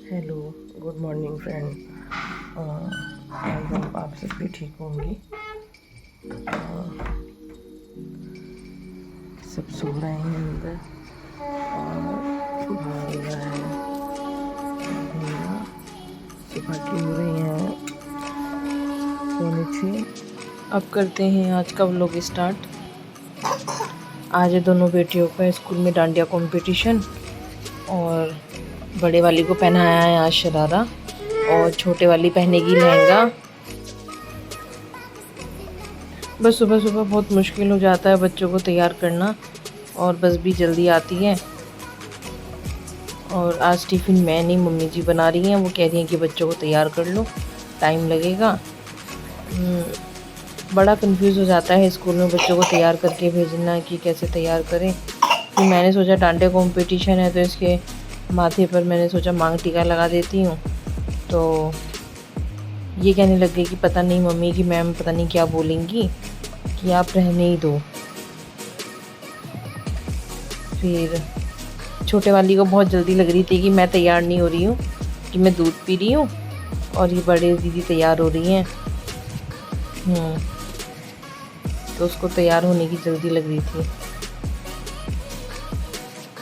Hello, good morning friend. I hope आप सब भी ठीक होंगे। सब सो रहे हैं अंदर और भाई है भैया। सुबह की हो रही हैं 5:45। अब करते हैं आज का व्लॉग स्टार्ट। आज है दोनों बेटियों का स्कूल में डांडिया कंपटीशन और बड़े वाली को पहनाया है आज शरारा और छोटे वाली पहनेगी लहंगा। बस सुबह सुबह बहुत मुश्किल हो जाता है बच्चों को तैयार करना और बस भी जल्दी आती है। और आज टिफ़िन मैं नहीं मम्मी जी बना रही हैं। वो कह रही हैं कि बच्चों को तैयार कर लो, टाइम लगेगा। बड़ा कंफ्यूज हो जाता है स्कूल में बच्चों को तैयार करके भेजना कि कैसे तैयार करें। फिर मैंने सोचा डांडे कंपटीशन है तो इसके माथे पर मैंने सोचा मांग टीका लगा देती हूँ। तो ये कहने लग गई कि पता नहीं मम्मी की मैम पता नहीं क्या बोलेंगी कि आप रहने ही दो। फिर छोटे वाली को बहुत जल्दी लग रही थी कि मैं तैयार नहीं हो रही हूँ, कि मैं दूध पी रही हूँ और ये बड़े दीदी तैयार हो रही हैं। तो उसको तैयार होने की जल्दी लग रही थी।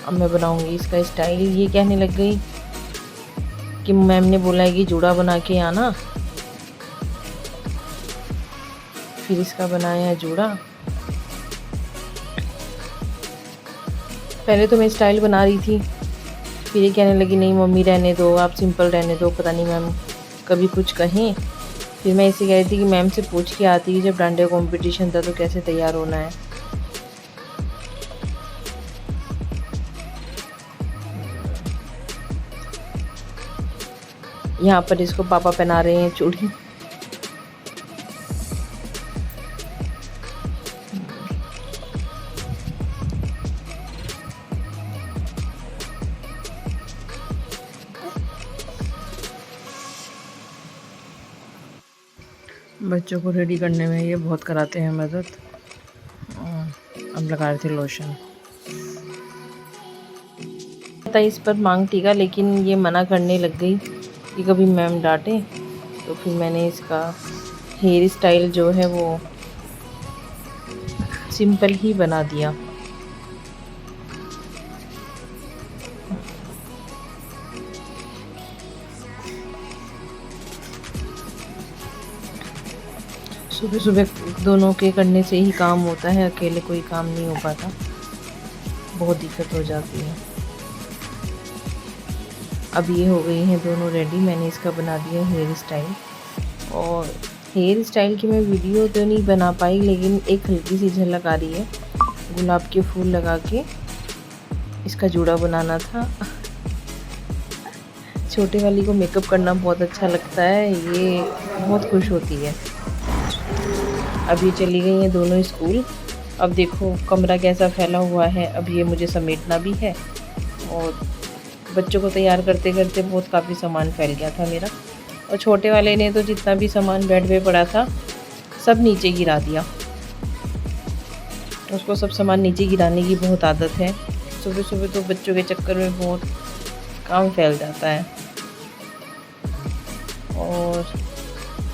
अब मैं बनाऊंगी इसका स्टाइल। ये कहने लग गई कि मैम ने बोला है कि जूड़ा बना के आना। फिर इसका बनाया है जूड़ा। पहले तो मैं स्टाइल बना रही थी, फिर ये कहने लगी नहीं मम्मी रहने दो, आप सिंपल रहने दो, पता नहीं मैम कभी कुछ कहें। फिर मैं इसे कह रही थी कि मैम से पूछ के आती कि जब डांडिया कंपटीशन था तो कैसे तैयार होना है। यहाँ पर इसको पापा पहना रहे हैं चूड़ी। बच्चों को रेडी करने में ये बहुत कराते हैं मदद। अब लगा रहे थे लोशन। था इस पर मांग टीका, लेकिन ये मना करने लग गई कि कभी मैम डांटे। तो फिर मैंने इसका हेयर स्टाइल जो है वो सिंपल ही बना दिया। सुबह सुबह दोनों के करने से ही काम होता है, अकेले कोई काम नहीं हो पाता, बहुत दिक्कत हो जाती है। अब ये हो गई हैं दोनों रेडी। मैंने इसका बना दिया हेयर स्टाइल। और हेयर स्टाइल की मैं वीडियो तो नहीं बना पाई, लेकिन एक हल्की सी झलक आ रही है। गुलाब के फूल लगा के इसका जूड़ा बनाना था। छोटे वाली को मेकअप करना बहुत अच्छा लगता है, ये बहुत खुश होती है। अब ये चली गई हैं दोनों स्कूल। अब देखो कमरा कैसा फैला हुआ है। अब ये मुझे समेटना भी है और बच्चों को तैयार करते करते बहुत काफ़ी सामान फैल गया था मेरा। और छोटे वाले ने तो जितना भी सामान बेड पे पड़ा था सब नीचे गिरा दिया। उसको सब सामान नीचे गिराने की बहुत आदत है। सुबह सुबह तो बच्चों के चक्कर में बहुत काम फैल जाता है। और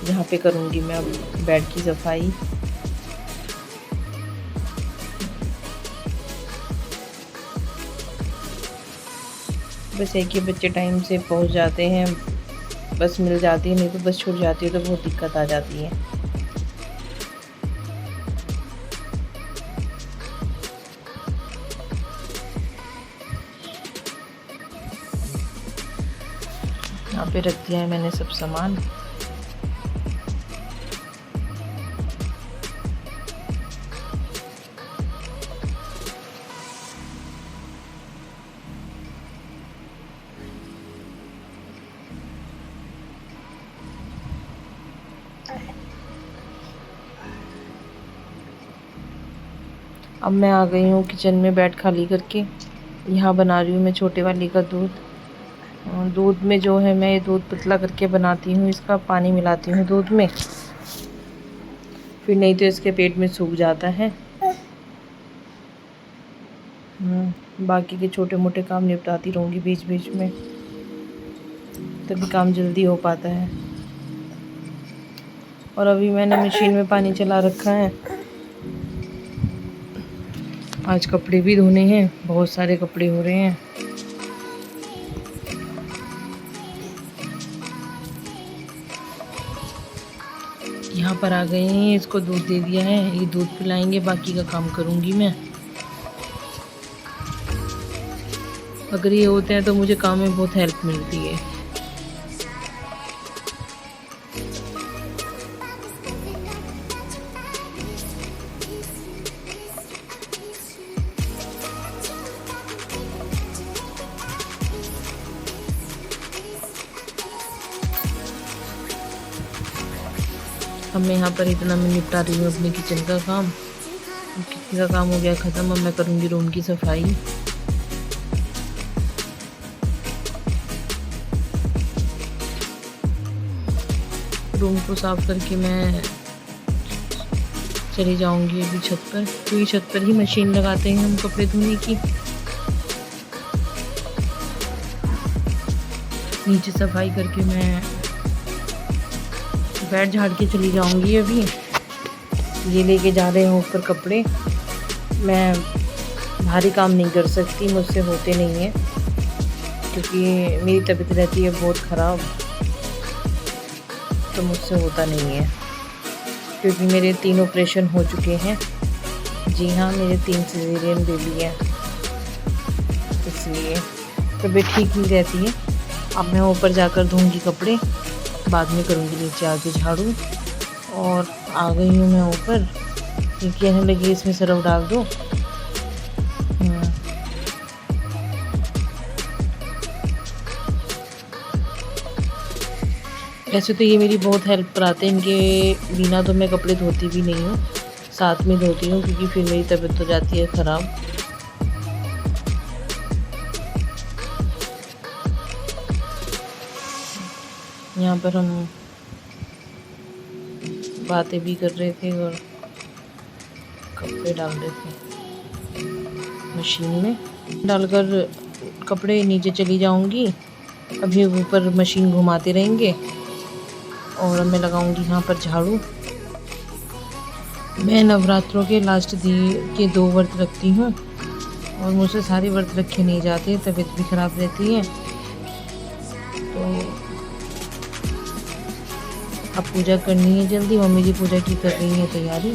यहाँ पे करूँगी मैं अब बेड की सफाई। बस एक ही बच्चे टाइम से पहुँच जाते हैं, बस मिल जाती है, नहीं तो बस छूट जाती है तो बहुत दिक्कत आ जाती है। यहाँ पे रख दिया है मैंने सब सामान। अब मैं आ गई हूँ किचन में बेड खाली करके। यहाँ बना रही हूँ मैं छोटे वाली का दूध। दूध में जो है मैं दूध पतला करके बनाती हूँ, इसका पानी मिलाती हूँ दूध में, फिर नहीं तो इसके पेट में सूख जाता है। बाकी के छोटे मोटे काम निपटाती रहूँगी बीच बीच में। तभी काम जल्दी हो पाता है। और अभी मैंने मशीन में पानी चला रखा है। आज कपड़े भी धोने हैं, बहुत सारे कपड़े हो रहे हैं। यहाँ पर आ गए हैं, इसको दूध दे दिया है, ये दूध पिलाएंगे, बाकी का काम करूँगी मैं। अगर ये होते हैं तो मुझे काम में बहुत हेल्प मिलती है। अब मैं यहाँ पर इतना मैं निपटा रही हूँ अपने किचन का काम। किचन का काम हो गया ख़त्म। अब मैं करूँगी रूम की सफाई। रूम को साफ करके मैं चली जाऊंगी अभी छत पर, क्योंकि छत पर ही मशीन लगाते हैं हम कपड़े धोने की। नीचे सफाई करके मैं बेड झाड़ के चली जाऊंगी। अभी ये लेके जा रहे हैं ऊपर कपड़े। मैं भारी काम नहीं कर सकती, मुझसे होते नहीं हैं, क्योंकि मेरी तबीयत रहती है बहुत ख़राब, तो मुझसे होता नहीं है। क्योंकि मेरे 3 ऑपरेशन हो चुके हैं। जी हाँ, मेरे 3 सिजेरियन बेबी हैं, इसलिए तबीयत ठीक नहीं रहती है। अब मैं ऊपर जाकर धोऊंगी कपड़े, बाद में करूँगी नीचे आके झाड़ू। और आ गई हूँ मैं ऊपर। ये कहने लगी इसमें सरफ डाल दो। वैसे तो ये मेरी बहुत हेल्प कराते हैं, इनके बिना तो मैं कपड़े धोती भी नहीं हूँ, साथ में धोती हूँ, क्योंकि फिर मेरी तबीयत हो जाती है ख़राब। यहाँ पर हम बातें भी कर रहे थे और कपड़े डाल रहे थे मशीन में। डालकर कपड़े नीचे चली जाऊंगी। अभी ऊपर मशीन घुमाते रहेंगे और मैं लगाऊंगी यहाँ पर झाड़ू। मैं नवरात्रों के लास्ट दिन के 2 व्रत रखती हूँ और मुझसे सारे व्रत रखे नहीं जाते, तबीयत भी ख़राब रहती है। तो अब पूजा करनी है जल्दी। मम्मी जी पूजा की कर रही है तैयारी।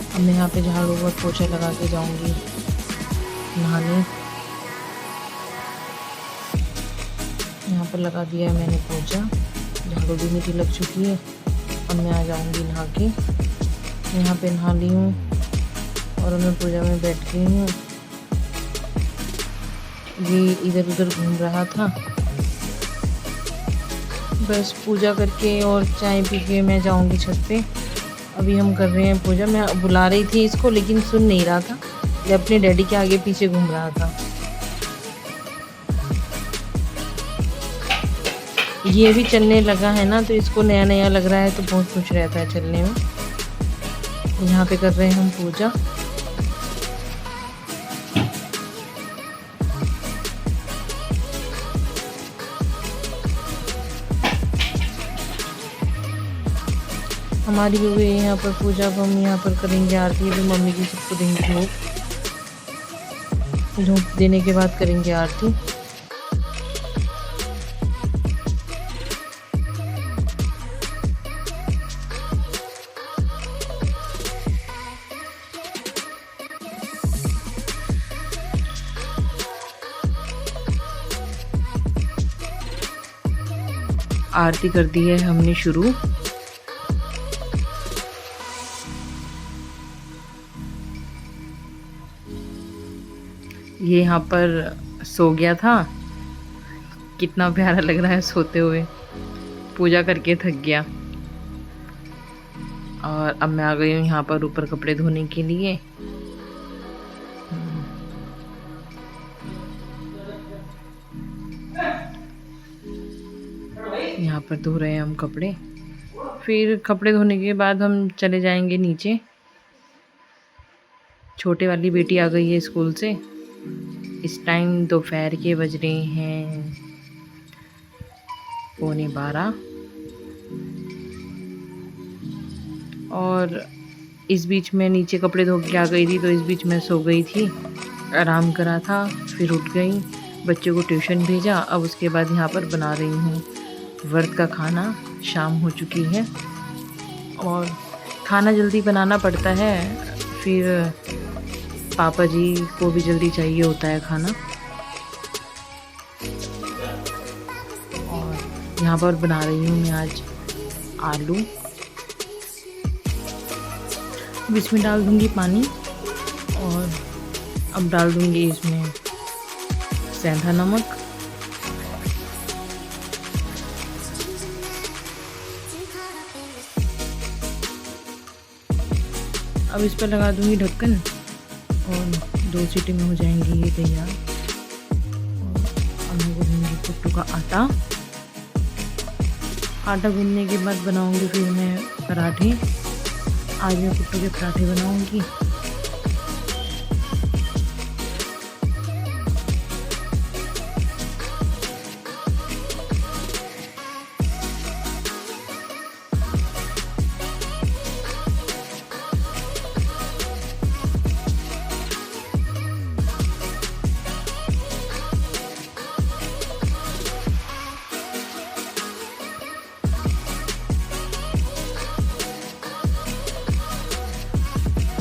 अब मैं यहाँ पे झाड़ू और पोछा लगा के जाऊंगी नहाने। यहाँ पर लगा दिया है मैंने पोछा, झाड़ू भी मेरी लग चुकी है। अब मैं आ जाऊंगी नहा के। यहाँ पे नहा ली हूँ और मैं पूजा में बैठ गई हूँ। ये इधर उधर घूम रहा था। बस पूजा करके और चाय पी के मैं जाऊंगी छत पे। अभी हम कर रहे हैं पूजा। मैं बुला रही थी इसको, लेकिन सुन नहीं रहा था, ये अपने डैडी के आगे पीछे घूम रहा था। ये भी चलने लगा है ना, तो इसको नया नया लग रहा है, तो बहुत खुश रहता है चलने में। यहाँ पे कर रहे हैं हम पूजा। हमारी हुई है यहाँ पर पूजा। को हम यहाँ पर करेंगे आरती। अभी मम्मी जी सबको देंगे धूप। धूप देने के बाद करेंगे आरती। आरती कर दी है हमने शुरू। ये यहाँ पर सो गया था, कितना प्यारा लग रहा है सोते हुए। पूजा करके थक गया। और अब मैं आ गई हूँ यहाँ पर ऊपर कपड़े धोने के लिए। यहाँ पर धो रहे हैं हम कपड़े। फिर कपड़े धोने के बाद हम चले जाएंगे नीचे। छोटे वाली बेटी आ गई है स्कूल से, इस टाइम दोपहर के बज रहे हैं 11:15 और इस बीच में नीचे कपड़े धो के आ गई थी, तो इस बीच में सो गई थी, आराम करा था, फिर उठ गई, बच्चे को ट्यूशन भेजा। अब उसके बाद यहाँ पर बना रही हूँ व्रत का खाना। शाम हो चुकी है और खाना जल्दी बनाना पड़ता है, फिर पापा जी को भी जल्दी चाहिए होता है खाना। और यहाँ पर बना रही हूँ मैं आज आलू। अब इसमें डाल दूँगी पानी और अब डाल दूँगी इसमें सेंधा नमक। अब इस पर लगा दूँगी ढक्कन और 2 सीटी में हो जाएंगी ये तैयार। अब मैं गूँधूँगी कुट्टू का आटा। आटा गूँधने के बाद बनाऊँगी फिर मैं पराठे। आज मैं कुट्टू के पराठे बनाऊँगी।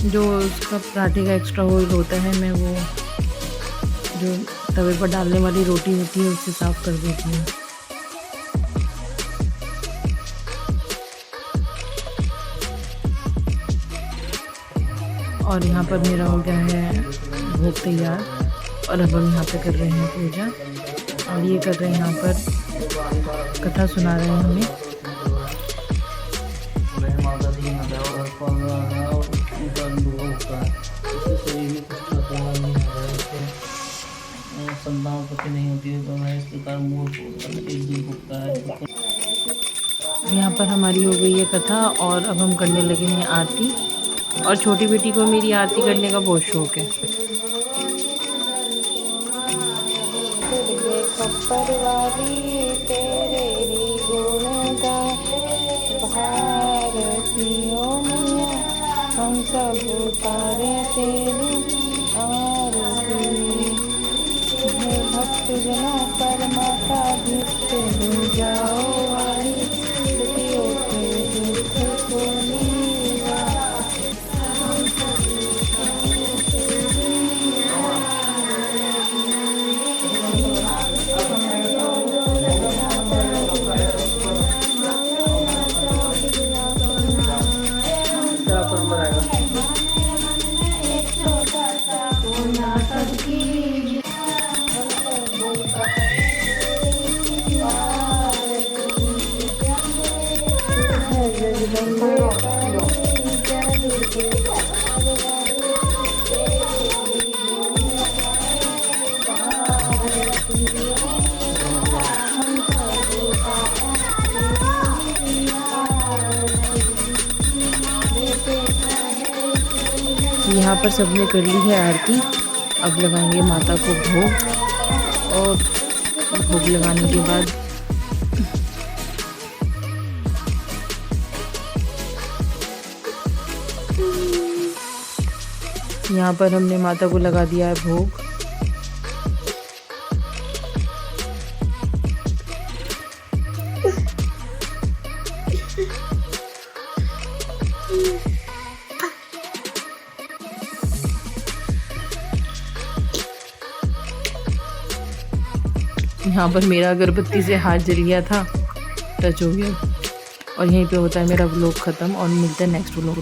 जो उसका पराठे का एक्स्ट्रा ऑयल होता है, मैं वो जो तवे पर डालने वाली रोटी होती है उससे साफ़ कर देती हूँ। और यहाँ पर मेरा हो गया है भोग तैयार और अब हम यहाँ पे कर रहे हैं पूजा। और ये कर रहे हैं यहाँ पर कथा सुना रहे हैं हमें। संतानोत्पत्ति नहीं होती है, तो मैं इस प्रकार मूल एक दिन भुगता है। यहाँ पर हमारी हो गई है कथा और अब हम करने लगे हैं आरती। और छोटी बेटी को मेरी आरती करने का बहुत शौक है। तेरे ही गुण गा भारतियों में हम सब उतारे तेरी आरती। हे भक्त जना परमाता भिष्ट हो जाओ वाली दुखियों के दुख को नीवा। यहाँ पर सबने कर ली है आरती। अब लगाएंगे माता को भोग और भोग लगाने के बाद यहाँ पर हमने माता को लगा दिया है भोग। यहाँ पर मेरा अगरबत्ती से हाथ जल गया था, टच हो गया। और यहीं पे होता है मेरा व्लॉग ख़त्म और मिलते हैं नेक्स्ट व्लॉग।